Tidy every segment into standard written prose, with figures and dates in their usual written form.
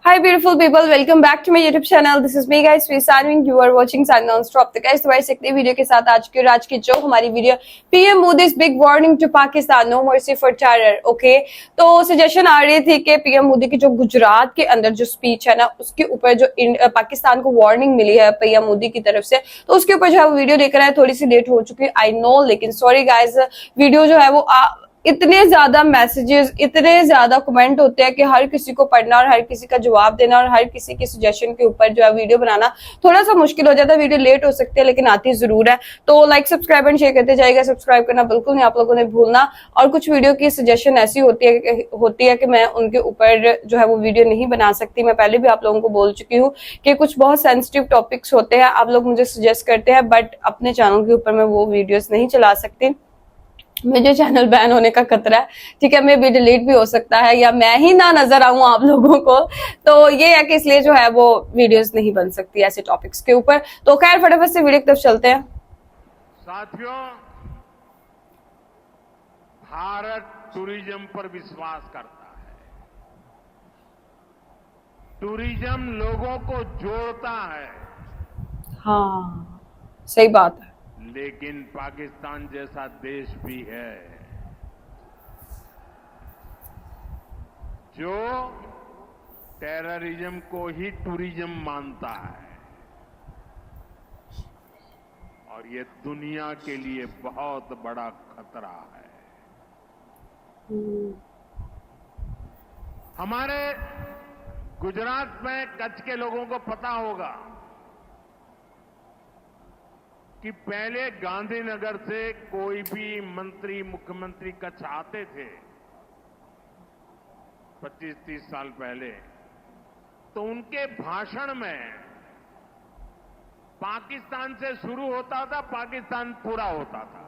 Hi beautiful people, welcome back to my YouTube channel. This is me guys, Sanwin. You are watching Sun Non-Stop. तो guys दोबारा से एक नई video के साथ आज की जो हमारी video PM Modi's big warning to Pakistan, no mercy for terror. Okay, तो सजेशन आ रही थी कि PM मोदी की जो गुजरात के अंदर जो स्पीच है ना, उसके ऊपर जो पाकिस्तान को वार्निंग मिली है PM मोदी की तरफ से, तो उसके ऊपर जो है वो वीडियो लेकर आए. थोड़ी सी लेट हो चुकी है, आई नो, लेकिन सॉरी गाइज, वीडियो जो है वो इतने ज्यादा मैसेजेस, इतने ज्यादा कमेंट होते हैं कि हर किसी को पढ़ना और हर किसी का जवाब देना और हर किसी के सजेशन के ऊपर जो है वीडियो बनाना थोड़ा सा मुश्किल हो जाता है. वीडियो लेट हो सकती है लेकिन आती जरूर है. तो लाइक सब्सक्राइब एंड शेयर करते जाइएगा. सब्सक्राइब करना बिल्कुल नहीं आप लोगों ने भूलना. और कुछ वीडियो की सजेशन ऐसी होती है कि मैं उनके ऊपर जो है वो वीडियो नहीं बना सकती. मैं पहले भी आप लोगों को बोल चुकी हूँ कि कुछ बहुत सेंसिटिव टॉपिक्स होते हैं, आप लोग मुझे सजेस्ट करते हैं, बट अपने चैनल के ऊपर मैं वो वीडियोस नहीं चला सकती. मुझे चैनल बैन होने का खतरा है, ठीक है. मैं भी डिलीट भी हो सकता है या मैं ही ना नजर आऊं आप लोगों को. तो ये है कि इसलिए जो है वो वीडियोस नहीं बन सकती ऐसे टॉपिक्स के ऊपर. तो खैर फटाफट से वीडियो की तरफ चलते हैं. साथियों, भारत टूरिज्म पर विश्वास करता है. टूरिज्म लोगों को जोड़ता है. हाँ, सही बात है. लेकिन पाकिस्तान जैसा देश भी है जो टेररिज्म को ही टूरिज्म मानता है, और ये दुनिया के लिए बहुत बड़ा खतरा है. हमारे गुजरात में कच्छ के लोगों को पता होगा कि पहले गांधीनगर से कोई भी मंत्री, मुख्यमंत्री कच्छ आते थे 25-30 साल पहले, तो उनके भाषण में पाकिस्तान से शुरू होता था, पाकिस्तान पूरा होता था,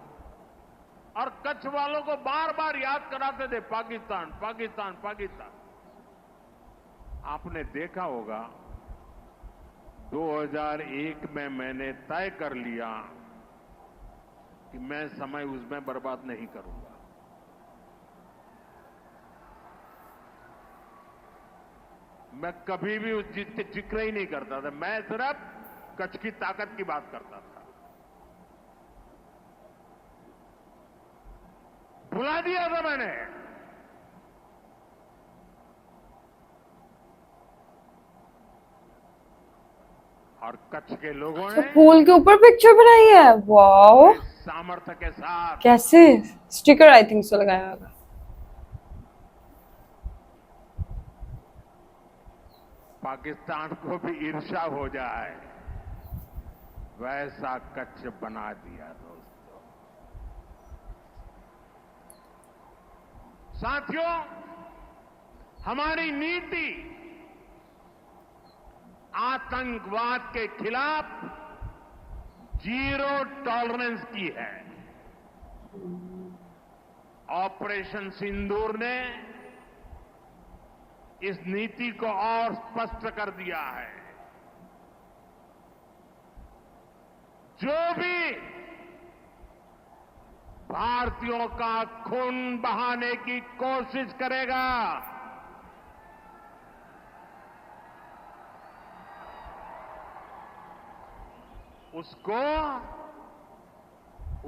और कच्छ वालों को बार बार याद कराते थे पाकिस्तान पाकिस्तान पाकिस्तान. आपने देखा होगा 2001 में मैंने तय कर लिया कि मैं समय उसमें बर्बाद नहीं करूंगा. मैं कभी भी उस चीज के जिक्र ही नहीं करता था. मैं सिर्फ कच्छ की ताकत की बात करता था. भुला दिया था मैंने. और कच्छ के लोगों ने फूल के ऊपर पिक्चर बनाई है. वाओ, सामर्थ्य के साथ. कैसे स्टिकर आई थिंक सो लगाया होगा. पाकिस्तान को भी ईर्ष्या हो जाए वैसा कच्छ बना दिया दोस्तों. साथियों, हमारी नीति आतंकवाद के खिलाफ जीरो टॉलरेंस की है. ऑपरेशन सिंदूर ने इस नीति को और स्पष्ट कर दिया है. जो भी भारतीयों का खून बहाने की कोशिश करेगा, उसको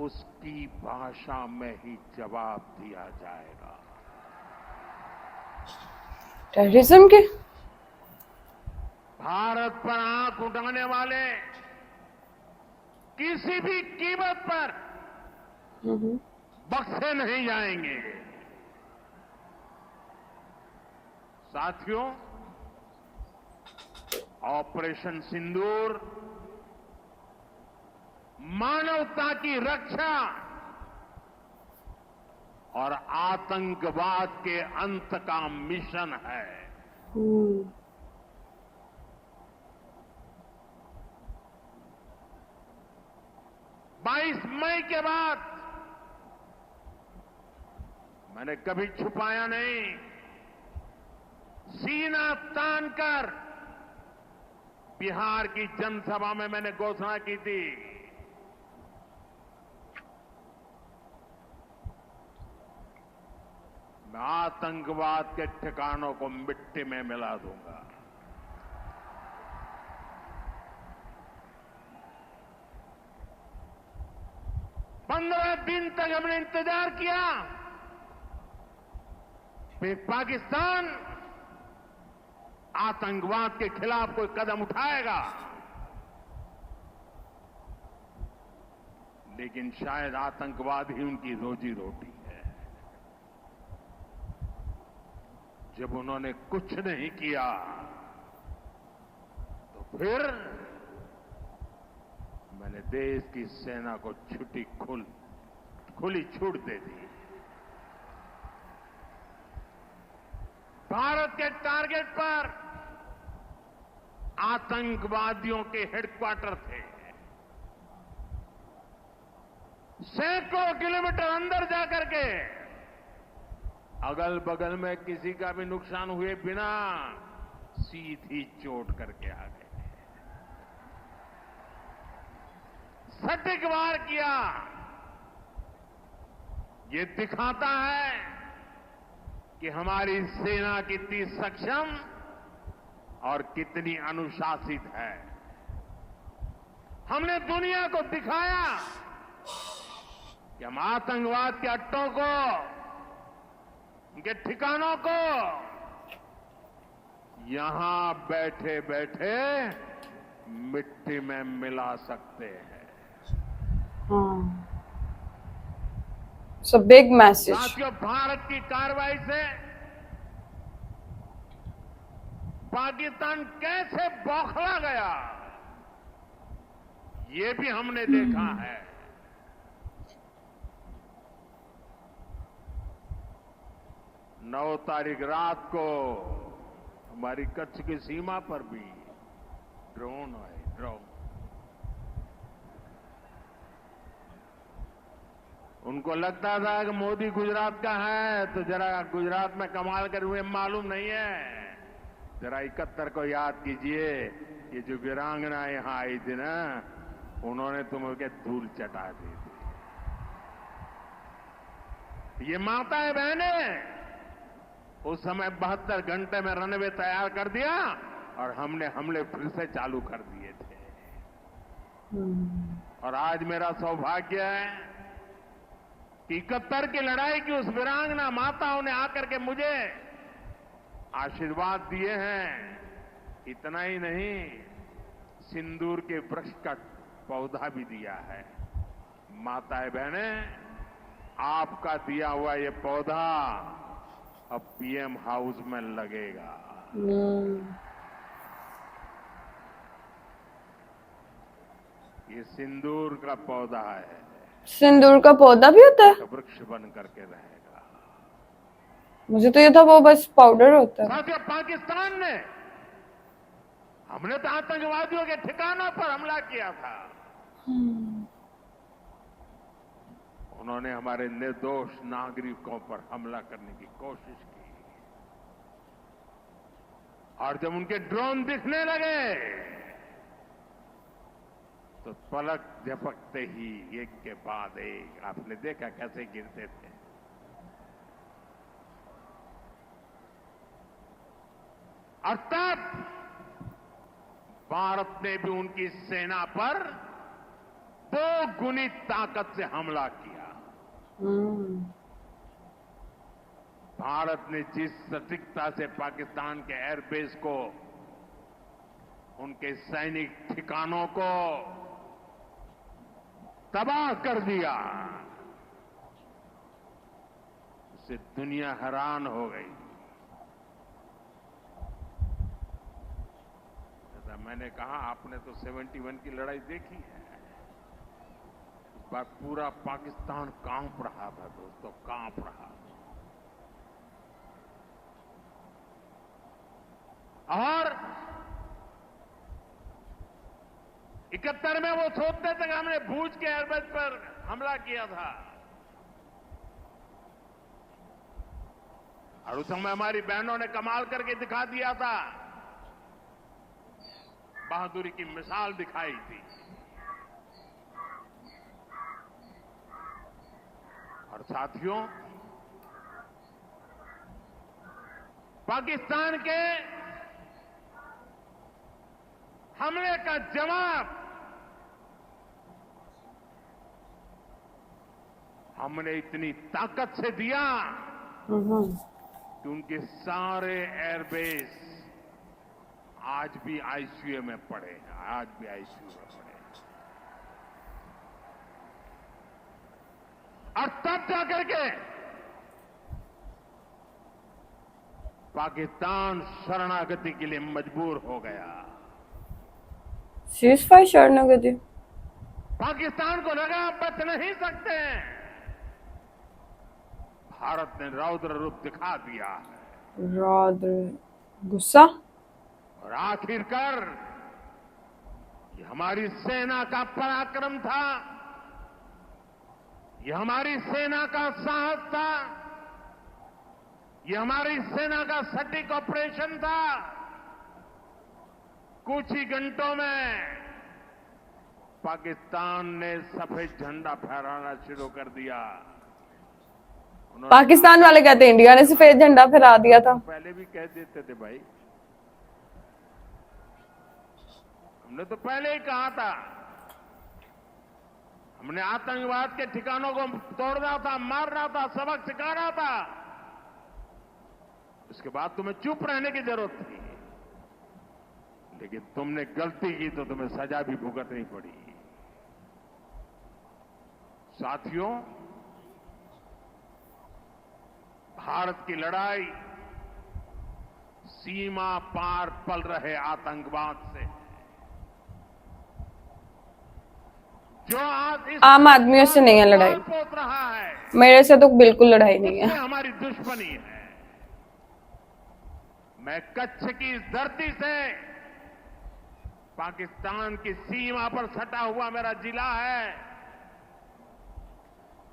उसकी भाषा में ही जवाब दिया जाएगा. टेररिज्म के भारत पर आंख उठाने वाले किसी भी कीमत पर बख्शे नहीं जाएंगे. साथियों, ऑपरेशन सिंदूर मानवता की रक्षा और आतंकवाद के अंत का मिशन है. 22 मई के बाद मैंने कभी छुपाया नहीं. सीना तान कर बिहार की जनसभा में मैंने घोषणा की थी, मैं आतंकवाद के ठिकानों को मिट्टी में मिला दूंगा. 15 दिन तक हमने इंतजार किया। फिर पाकिस्तान आतंकवाद के खिलाफ कोई कदम उठाएगा, लेकिन शायद आतंकवाद ही उनकी रोजी रोटी है। जब उन्होंने कुछ नहीं किया तो फिर मैंने देश की सेना को खुली छूट दे दी। भारत के टारगेट पर आतंकवादियों के हेडक्वार्टर थे। सैकड़ों किलोमीटर अंदर जाकर के अगल बगल में किसी का भी नुकसान हुए बिना सीधी चोट करके आ गए। सटीक वार किया। ये दिखाता है कि हमारी सेना कितनी सक्षम और कितनी अनुशासित है। हमने दुनिया को दिखाया कि हम आतंकवाद के अड्डों को, उनके ठिकानों को यहां बैठे बैठे मिट्टी में मिला सकते हैं। So big message. साथियों, भारत की कार्रवाई से पाकिस्तान कैसे बौखला गया, ये भी हमने देखा है। नौ तारीख रात को हमारी कच्छ की सीमा पर भी ड्रोन आए। ड्रोन उनको लगता था कि मोदी गुजरात का है तो जरा गुजरात में कमाल कर हुए मालूम नहीं है। जरा 71 को याद कीजिए, ये जो वीरांगना यहां आई थी ना, उन्होंने तुम्हें धूल चटा दी थी। ये माताएं बहनें उस समय 72 घंटे में रनवे तैयार कर दिया और हमने हमले फिर से चालू कर दिए थे। और आज मेरा सौभाग्य है कि 71 की लड़ाई की उस वीरांगना माताओं ने आकर के मुझे आशीर्वाद दिए हैं। इतना ही नहीं, सिंदूर के वृक्ष का पौधा भी दिया है। माताएं बहनें, आपका दिया हुआ ये पौधा अब पीएम हाउस में लगेगा। ये सिंदूर का पौधा है। सिंदूर का पौधा भी होता है? वृक्ष बन करके रहेगा। मुझे तो ये था वो बस पाउडर होता है। साथियों, पाकिस्तान ने, हमने तो आतंकवादियों के ठिकानों पर हमला किया था। उन्होंने हमारे निर्दोष नागरिकों पर हमला करने की कोशिश की। और जब उनके ड्रोन दिखने लगे तो पलक झपकते ही एक के बाद एक आपने देखा कैसे गिरते थे। और तब भारत ने भी उनकी सेना पर 2 गुनी ताकत से हमला किया। भारत ने जिस सटीकता से पाकिस्तान के एयरबेस को, उनके सैनिक ठिकानों को तबाह कर दिया, उससे दुनिया हैरान हो गई। जैसा मैंने कहा, आपने तो 71 की लड़ाई देखी है। इस बार पूरा पाकिस्तान कांप रहा था दोस्तों, कांप रहा था। और 71 में वो सोचते थे कि हमने भूज के एयरबेस पर हमला किया था। और उस समय हमारी बहनों ने कमाल करके दिखा दिया था, बहादुरी की मिसाल दिखाई थी। और साथियों, पाकिस्तान के हमले का जवाब हमने इतनी ताकत से दिया कि उनके सारे एयरबेस आज भी आईसीयू में पड़े हैं, आज भी आईसीयू में पड़े हैं। और तब जाकर के पाकिस्तान शरणागति के लिए मजबूर हो गया। सीज़फायर शरणागति। पाकिस्तान को लगा आप बच नहीं सकते। भारत ने रौद्र रूप दिखा दिया है। रौद्र गुस्सा। और आखिरकार ये हमारी सेना का पराक्रम था, ये हमारी सेना का साहस था, ये हमारी सेना का सटीक ऑपरेशन था। कुछ ही घंटों में पाकिस्तान ने सफेद झंडा फहराना शुरू कर दिया। पाकिस्तान वाले कहते हैं इंडिया ने सफेद झंडा फहरा दिया था। पहले भी कह देते थे भाई, हमने तो पहले ही कहा था। हमने आतंकवाद के ठिकानों को तोड़ना था, मारना था, सबक सिखाना था। उसके बाद तुम्हें चुप रहने की जरूरत थी, लेकिन तुमने गलती की तो तुम्हें सजा भी भुगतनी पड़ी। साथियों, भारत की लड़ाई सीमा पार पल रहे आतंकवाद से, जो आज इस आम आदमियों से नहीं है लड़ाई। पोत रहा है, मेरे से तो बिल्कुल लड़ाई नहीं है। हमारी दुश्मनी है। मैं कच्छ की इस धरती से, पाकिस्तान की सीमा पर सटा हुआ मेरा जिला है,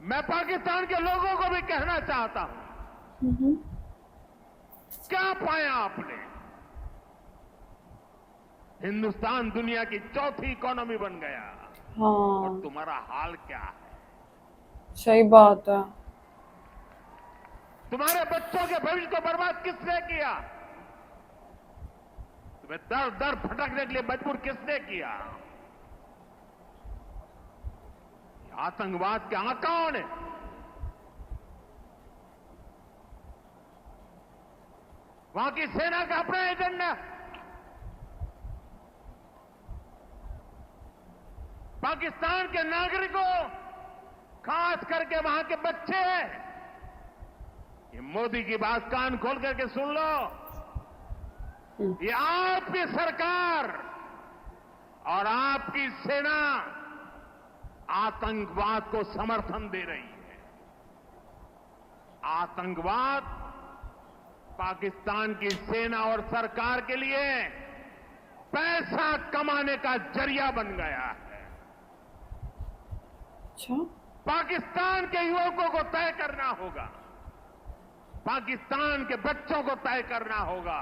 मैं पाकिस्तान के लोगों को भी कहना चाहता हूं, क्या पाया आपने? हिंदुस्तान दुनिया की चौथी इकोनॉमी बन गया। हाँ, और तुम्हारा हाल क्या है? सही बात है। तुम्हारे बच्चों के भविष्य को बर्बाद किसने किया? तुम्हें दर दर भटकने के लिए मजबूर किसने किया? आतंकवाद के आकाओं ने। वहां की सेना का अपना एजेंडा, पाकिस्तान के नागरिकों, खास करके वहां के बच्चे, ये मोदी की बात कान खोल करके सुन लो। ये आपकी सरकार और आपकी सेना आतंकवाद को समर्थन दे रही है। आतंकवाद पाकिस्तान की सेना और सरकार के लिए पैसा कमाने का जरिया बन गया है। अच्छा, पाकिस्तान के युवकों को तय करना होगा, पाकिस्तान के बच्चों को तय करना होगा,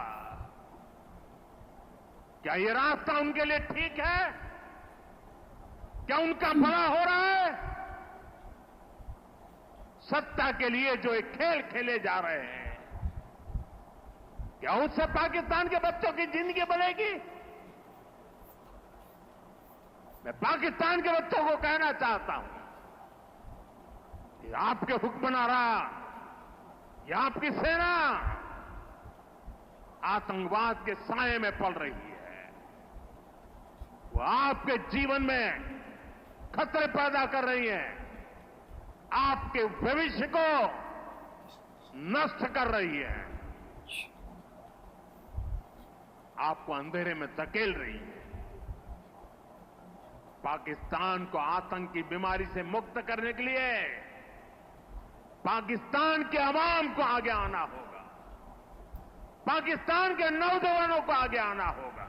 क्या ये रास्ता उनके लिए ठीक है? क्या उनका भला हो रहा है? सत्ता के लिए जो एक खेल खेले जा रहे हैं, क्या उससे पाकिस्तान के बच्चों की जिंदगी बनेगी? मैं पाकिस्तान के बच्चों को कहना चाहता हूं, ये आपके हुक्मनारा, ये आपकी सेना आतंकवाद के साए में पल रही है। वो आपके जीवन में खतरे पैदा कर रही है, आपके भविष्य को नष्ट कर रही है, आपको अंधेरे में धकेल रही है। पाकिस्तान को आतंक की बीमारी से मुक्त करने के लिए पाकिस्तान के अवाम को आगे आना होगा, पाकिस्तान के नौजवानों को आगे आना होगा।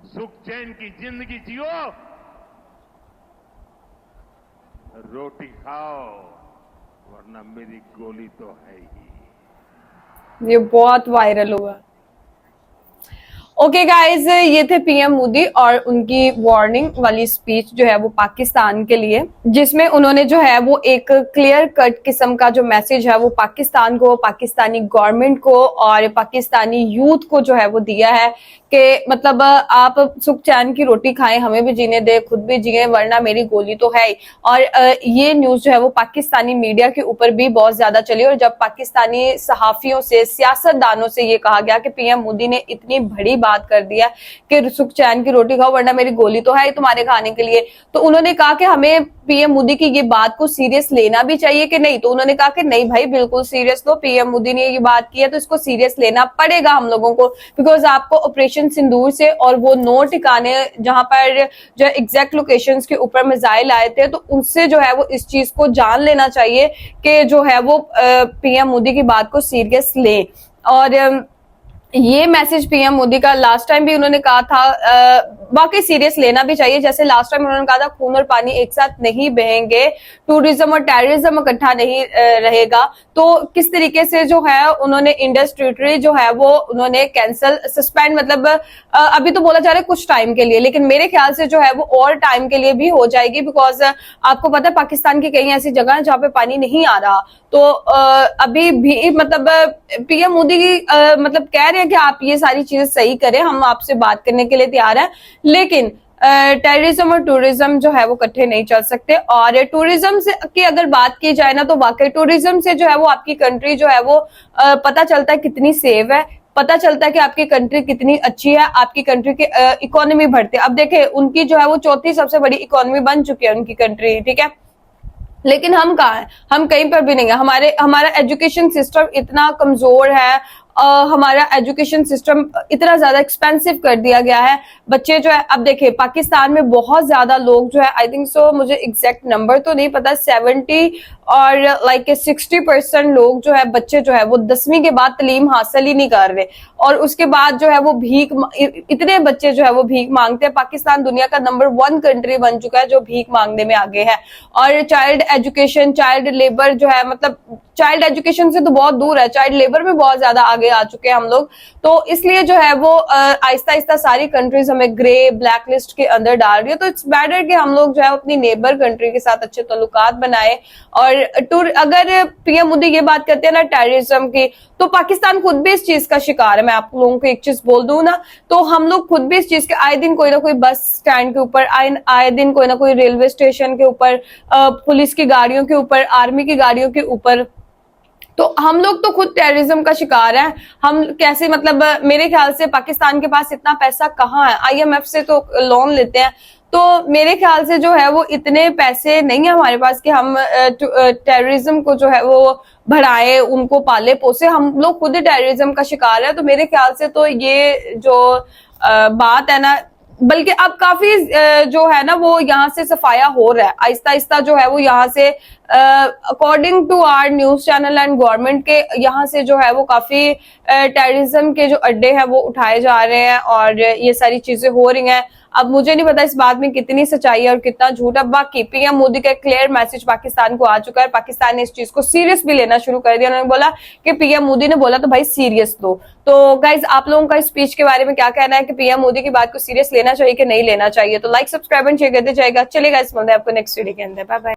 सुख चैन की जिंदगी जियो, रोटी खाओ, वरना मेरी गोली तो है ही। ये बहुत वायरल हुआ। ओके गाइज, ये थे पीएम मोदी और उनकी वार्निंग वाली स्पीच जो है वो पाकिस्तान के लिए, जिसमें उन्होंने जो है वो एक क्लियर कट किस्म का जो मैसेज है वो पाकिस्तान को, पाकिस्तानी गवर्नमेंट को और पाकिस्तानी यूथ को जो है वो दिया है कि मतलब आप सुख चैन की रोटी खाएं, हमें भी जीने दे, खुद भी जिए, वरना मेरी गोली तो है ही। और ये न्यूज जो है वो पाकिस्तानी मीडिया के ऊपर भी बहुत ज्यादा चली और जब पाकिस्तानी सहाफियों से, सियासतदानों से ये कहा गया कि पीएम मोदी ने इतनी बड़ी बात कर दिया कि सुख चैन की रोटी खाओ वरना मेरी गोली तो है तुम्हारे खाने के लिए, तो उन्होंने कहा कि हमें पीएम मोदी की ये बात को सीरियस लेना भी चाहिए कि नहीं। तो उन्होंने कहा कि नहीं भाई, बिल्कुल सीरियस लो, पीएम मोदी ने ये बात की है तो इसको सीरियस लेना पड़ेगा हम लोगों को, बिकॉज आपको ऑपरेशन सिंदूर से और वो 9 ठिकाने जहां पर जो एग्जैक्ट लोकेशंस के ऊपर मिसाइल आए थे, तो उनसे जो है वो इस चीज को जान लेना चाहिए कि जो है वो पीएम मोदी की बात को सीरियस ले। और ये मैसेज पीएम मोदी का लास्ट टाइम भी उन्होंने कहा था, बाकी सीरियस लेना भी चाहिए। जैसे लास्ट टाइम उन्होंने कहा था खून और पानी एक साथ नहीं बहेंगे, टूरिज्म और टेररिज्म इकट्ठा नहीं रहेगा। तो किस तरीके से जो है उन्होंने इंडस टेरिटरी जो है वो उन्होंने कैंसल, सस्पेंड, मतलब अभी तो बोला जा रहा है कुछ टाइम के लिए, लेकिन मेरे ख्याल से जो है वो और टाइम के लिए भी हो जाएगी, बिकॉज आपको पता है पाकिस्तान की कई ऐसी जगह है जहां पे पानी नहीं आ रहा। तो अभी भी मतलब पीएम मोदी मतलब कह रहे हैं कि आप ये सारी चीजें सही करें, हम आपसे बात करने के लिए तैयार हैं, लेकिन टेररिज्म और टूरिज्म जो है वो इकट्ठे नहीं चल सकते। और टूरिज्म से की अगर बात की जाए ना, तो वाकई टूरिज्म से जो है वो आपकी कंट्री जो है वो पता चलता है कितनी सेफ है, पता चलता है कि आपकी कंट्री कितनी अच्छी है, आपकी कंट्री की इकोनॉमी बढ़ती है। अब देखें, उनकी जो है वो 4थी सबसे बड़ी इकोनॉमी बन चुकी है उनकी कंट्री, ठीक है, लेकिन हम कहाँ हैं? हम कहीं पर भी नहीं है। हमारा एजुकेशन सिस्टम इतना कमजोर है, हमारा एजुकेशन सिस्टम इतना ज्यादा एक्सपेंसिव कर दिया गया है। बच्चे जो है, अब देखिए पाकिस्तान में बहुत ज्यादा लोग जो है, आई थिंक सो, मुझे एग्जैक्ट नंबर तो नहीं पता, 70 और लाइक 60% लोग जो है, बच्चे जो है वो 10वीं के बाद तालीम हासिल ही नहीं कर रहे और उसके बाद जो है वो इतने बच्चे जो है वो भीख मांगते हैं। पाकिस्तान दुनिया का नंबर 1 कंट्री बन चुका है जो भीख मांगने में आगे है। और चाइल्ड एजुकेशन, चाइल्ड लेबर जो है, मतलब चाइल्ड एजुकेशन से तो बहुत दूर है, चाइल्ड लेबर में बहुत ज्यादा आगे आ चुके हैं हम लोग। तो इसलिए जो है वो आहिस्ता आहिस्ता सारी कंट्रीज हमें ग्रे ब्लैक लिस्ट के अंदर डाल रही है। तो इट्स बेटर कि हम लोग जो है अपनी नेबर कंट्री के साथ अच्छे ताल्लुकात बनाए। और अगर पीएम मोदी ये बात करते हैं ना टेररिज्म की, तो पाकिस्तान खुद भी इस चीज का शिकार है। मैं आप लोगों को एक चीज बोल दूं ना, तो हम लोग खुद भी इस चीज के आए दिन कोई ना कोई बस स्टैंड के ऊपर, आए दिन कोई ना कोई रेलवे स्टेशन के ऊपर, पुलिस की गाड़ियों के ऊपर, आर्मी की गाड़ियों के ऊपर, तो हम लोग तो खुद टेररिज्म का शिकार है। हम कैसे, मतलब मेरे ख्याल से पाकिस्तान के पास इतना पैसा कहाँ है, आईएमएफ से तो लोन लेते हैं, तो मेरे ख्याल से जो है वो इतने पैसे नहीं है हमारे पास कि हम टेररिज्म को जो है वो बढ़ाए, उनको पाले पोसे। हम लोग खुद ही टेररिज्म का शिकार है। तो मेरे ख्याल से तो ये जो बात है ना, बल्कि अब काफी जो है ना वो यहाँ से सफाया हो रहा है, आहिस्ता आहिस्ता जो है वो यहाँ से according to our news channel and government के यहाँ से जो है वो काफी टेररिज्म के जो अड्डे हैं वो उठाए जा रहे हैं और ये सारी चीजें हो रही हैं। अब मुझे नहीं पता इस बात में कितनी सच्चाई है और कितना झूठ है। बाकी पीएम मोदी का क्लियर मैसेज पाकिस्तान को आ चुका है, पाकिस्तान ने इस चीज को सीरियस भी लेना शुरू कर दिया। उन्होंने बोला कि पीएम मोदी ने बोला तो भाई सीरियस लो। तो गाइज, आप लोगों का इस स्पीच के बारे में क्या कहना है कि पीएम मोदी की बात को सीरियस लेना चाहिए कि नहीं लेना चाहिए? तो लाइक, सब्सक्राइब एंड शेयर करते जाएगा। चलिए गाइज, मिलते हैं आपको नेक्स्ट वीडियो के अंदर। Bye bye.